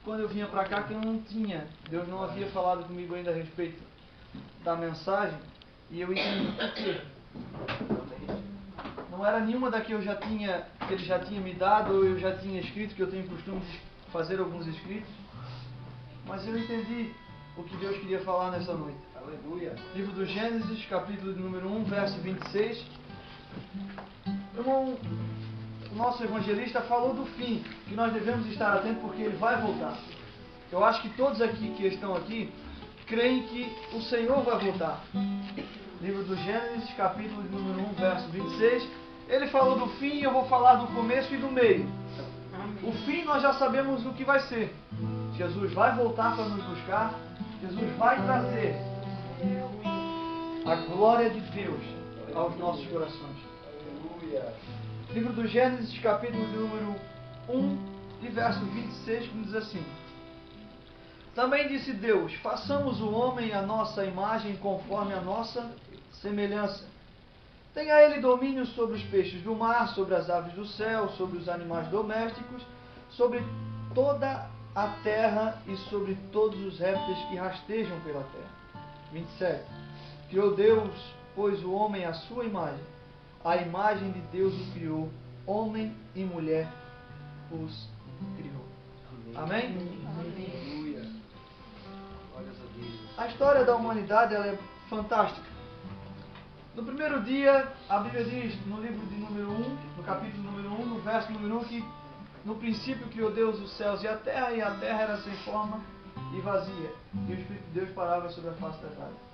quando eu vinha para cá que eu não tinha. Deus não havia falado comigo ainda a respeito da mensagem. E eu entendi por quê. Não era nenhuma da que ele já tinha me dado, ou eu já tinha escrito, que eu tenho costume de fazer alguns escritos. Mas eu entendi o que Deus queria falar nessa noite. Aleluia. Livro do Gênesis, capítulo número 1, verso 26. Irmão, o nosso evangelista falou do fim, que nós devemos estar atentos porque ele vai voltar. Eu acho que todos aqui que estão aqui creem que o Senhor vai voltar. Livro do Gênesis, capítulo número 1, verso 26. Ele falou do fim e eu vou falar do começo e do meio. O fim nós já sabemos o que vai ser. Jesus vai voltar para nos buscar. Jesus vai trazer a glória de Deus aos nossos corações. Aleluia. Livro do Gênesis, capítulo número 1 e verso 26, que diz assim: Também disse Deus, façamos o homem à nossa imagem, conforme a nossa semelhança. Tenha ele domínio sobre os peixes do mar, sobre as aves do céu, sobre os animais domésticos, sobre toda a terra e sobre todos os répteis que rastejam pela terra. 27. Criou Deus, pois, o homem à sua imagem. A imagem de Deus o criou, homem e mulher os criou. Amém? Aleluia. Glórias a Deus. A história da humanidade ela é fantástica. No primeiro dia, a Bíblia diz, no livro de número 1, no capítulo número 1, no verso número 1, que no princípio criou Deus os céus e a terra era sem forma e vazia, e o Espírito de Deus parava sobre a face das águas.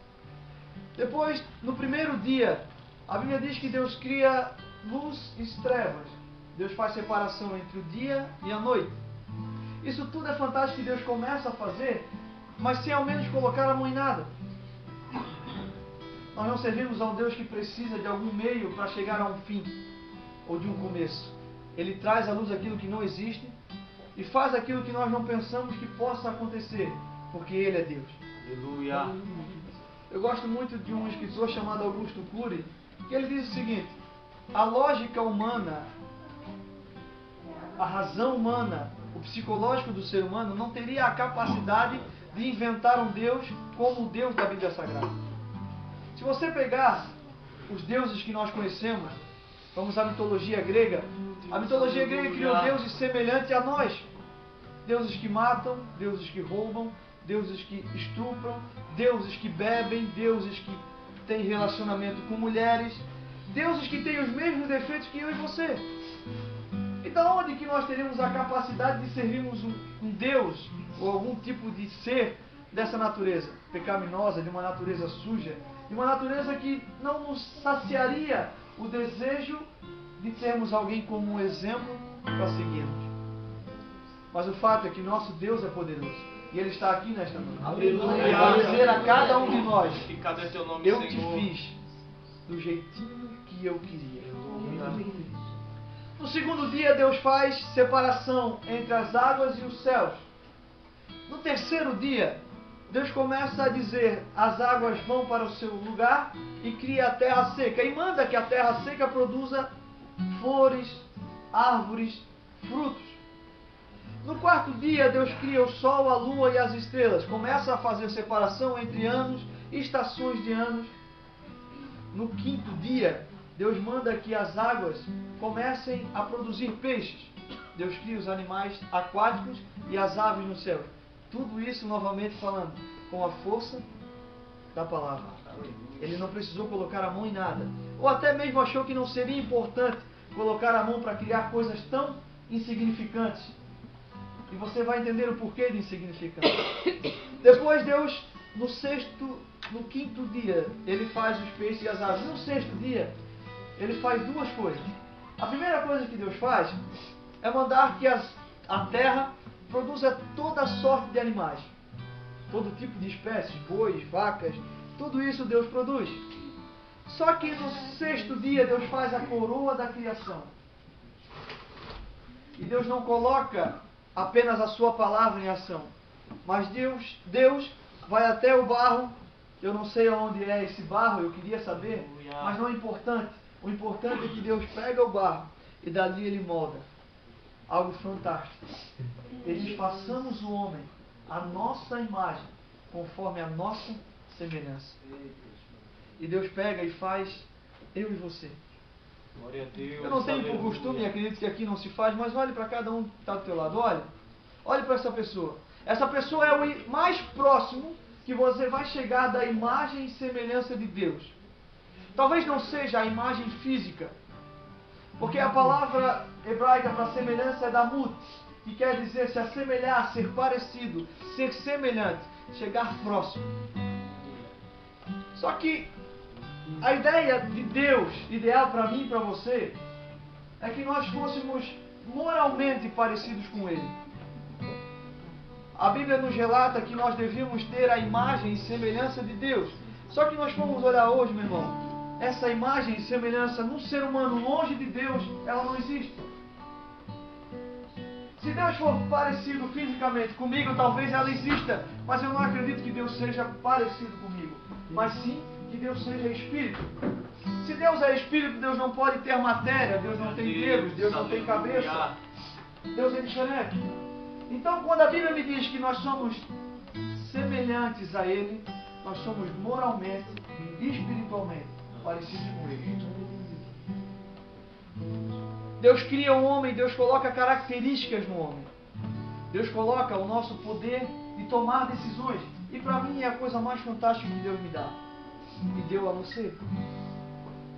Depois, no primeiro dia, a Bíblia diz que Deus cria luz e trevas. Deus faz separação entre o dia e a noite. Isso tudo é fantástico que Deus começa a fazer, mas sem ao menos colocar a mão em nada. Nós não servimos a um Deus que precisa de algum meio para chegar a um fim ou de um começo. Ele traz à luz aquilo que não existe e faz aquilo que nós não pensamos que possa acontecer, porque Ele é Deus. Aleluia. Eu gosto muito de um escritor chamado Augusto Cury, que ele diz o seguinte: a lógica humana, a razão humana, o psicológico do ser humano não teria a capacidade de inventar um Deus como o Deus da Bíblia Sagrada. Se você pegar os deuses que nós conhecemos, vamos à mitologia grega. A mitologia grega criou deuses semelhantes a nós. Deuses que matam, deuses que roubam, deuses que estupram, deuses que bebem, deuses que têm relacionamento com mulheres, deuses que têm os mesmos defeitos que eu e você. Então, onde que nós teríamos a capacidade de servirmos um Deus ou algum tipo de ser dessa natureza pecaminosa, de uma natureza suja, de uma natureza que não nos saciaria o desejo de termos alguém como um exemplo para seguirmos? Mas o fato é que nosso Deus é poderoso. E Ele está aqui nesta noite. Aleluia. Para dizer a cada um de nós: Santificado é teu nome, eu Senhor. te fiz do jeitinho que eu queria. No segundo dia, Deus faz separação entre as águas e os céus. No terceiro dia, Deus começa a dizer: as águas vão para o seu lugar, e cria a terra seca. E manda que a terra seca produza flores, árvores, frutos. No quarto dia, Deus cria o sol, a lua e as estrelas. Começa a fazer separação entre anos e estações de anos. No quinto dia, Deus manda que as águas comecem a produzir peixes. Deus cria os animais aquáticos e as aves no céu. Tudo isso, novamente falando, com a força da palavra. Ele não precisou colocar a mão em nada. Ou até mesmo achou que não seria importante colocar a mão para criar coisas tão insignificantes. E você vai entender o porquê de insignificante. Depois Deus, no quinto dia, Ele faz os peixes e as aves. No sexto dia, Ele faz duas coisas. A primeira coisa que Deus faz é mandar que a terra produza toda sorte de animais. Todo tipo de espécies, bois, vacas, tudo isso Deus produz. Só que no sexto dia Deus faz a coroa da criação. E Deus não coloca apenas a sua palavra em ação. Mas Deus vai até o barro. Eu não sei onde é esse barro, eu queria saber, mas não é importante. O importante é que Deus pega o barro e dali Ele molda algo fantástico. Ele diz, façamos o homem a nossa imagem, conforme a nossa semelhança. E Deus pega e faz eu e você. Glória a Deus. Eu não tenho por Aleluia. costume, e acredito que aqui não se faz, mas olhe para cada um que está do teu lado. Olhe para essa pessoa. Essa pessoa é o mais próximo que você vai chegar da imagem e semelhança de Deus. Talvez não seja a imagem física, porque a palavra hebraica para semelhança é damut, que quer dizer se assemelhar, ser parecido, ser semelhante, chegar próximo. Só que a ideia de Deus, ideal para mim e para você, é que nós fôssemos moralmente parecidos com Ele. A Bíblia nos relata que nós devíamos ter a imagem e semelhança de Deus. Só que nós vamos olhar hoje, meu irmão, essa imagem e semelhança num ser humano longe de Deus, ela não existe. Se Deus for parecido fisicamente comigo, talvez ela exista, mas eu não acredito que Deus seja parecido comigo, mas sim que Deus seja Espírito. Se Deus é Espírito, Deus não pode ter matéria, Deus não tem dedos, Deus não tem cabeça. Deus é diferente. Então, quando a Bíblia me diz que nós somos semelhantes a Ele, nós somos moralmente e espiritualmente parecidos com Ele. Deus cria o homem, Deus coloca características no homem. Deus coloca o nosso poder de tomar decisões. E para mim é a coisa mais fantástica que Deus me dá. E deu a você.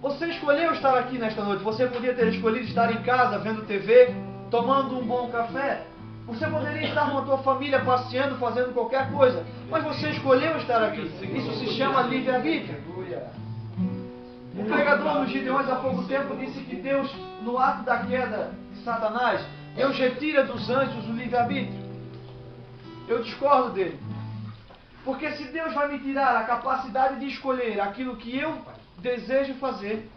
Você escolheu estar aqui nesta noite. Você podia ter escolhido estar em casa, vendo TV, tomando um bom café. Você poderia estar com a tua família passeando, fazendo qualquer coisa. Mas você escolheu estar aqui. Isso se chama livre-arbítrio. O pregador nos Gideões há pouco tempo disse que Deus, no ato da queda de Satanás, Deus retira dos anjos o livre-arbítrio. Eu discordo dele. Porque se Deus vai me tirar a capacidade de escolher aquilo que eu desejo fazer,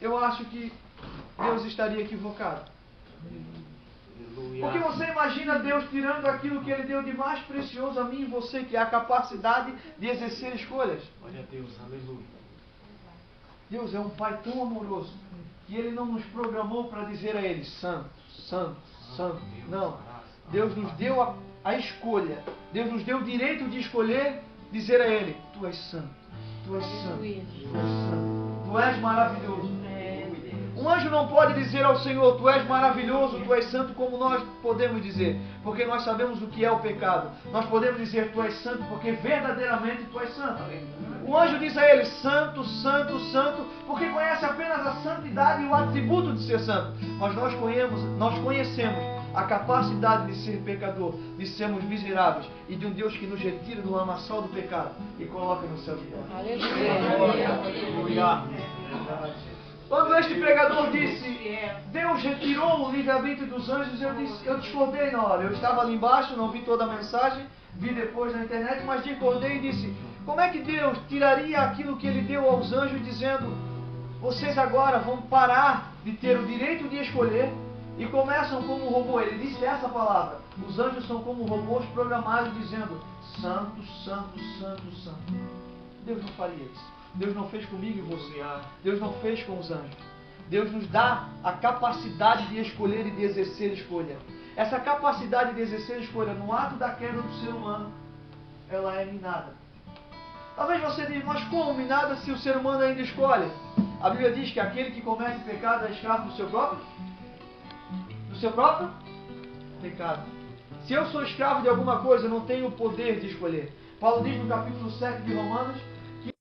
eu acho que Deus estaria equivocado. Porque você imagina Deus tirando aquilo que Ele deu de mais precioso a mim e você, que é a capacidade de exercer escolhas. Glória a Deus, aleluia. Deus é um Pai tão amoroso que Ele não nos programou para dizer a Ele, santo, santo, santo. Não. Deus nos deu a escolha. Deus nos deu o direito de escolher, dizer a Ele, Tu és santo, Tu és santo, Tu és santo, Tu és maravilhoso. Um anjo não pode dizer ao Senhor, Tu és maravilhoso, Tu és santo, como nós podemos dizer, porque nós sabemos o que é o pecado. Nós podemos dizer, Tu és santo, porque verdadeiramente Tu és santo. O anjo diz a ele, santo, santo, santo, porque conhece apenas a santidade e o atributo de ser santo. Mas nós conhecemos a capacidade de ser pecador, de sermos miseráveis e de um Deus que nos retira do lamaçal do pecado e coloca no céu de Deus. Aleluia. Quando este pregador disse, Deus retirou o livre-arbítrio dos anjos, eu discordei na hora. Eu estava ali embaixo, não vi toda a mensagem, vi depois na internet, mas discordei e disse, como é que Deus tiraria aquilo que Ele deu aos anjos, dizendo, vocês agora vão parar de ter o direito de escolher e começam como robô. Ele disse essa palavra, os anjos são como robôs programados, dizendo, santo, santo, santo, santo. Deus não faria isso. Deus não fez comigo e você. Deus não fez com os anjos. Deus nos dá a capacidade de escolher e de exercer escolha. Essa capacidade de exercer escolha no ato da queda do ser humano, ela é minada. Talvez você diga, mas como minada se o ser humano ainda escolhe? A Bíblia diz que aquele que comete pecado é escravo do seu próprio pecado. Se eu sou escravo de alguma coisa, eu não tenho o poder de escolher. Paulo diz no capítulo 7 de Romanos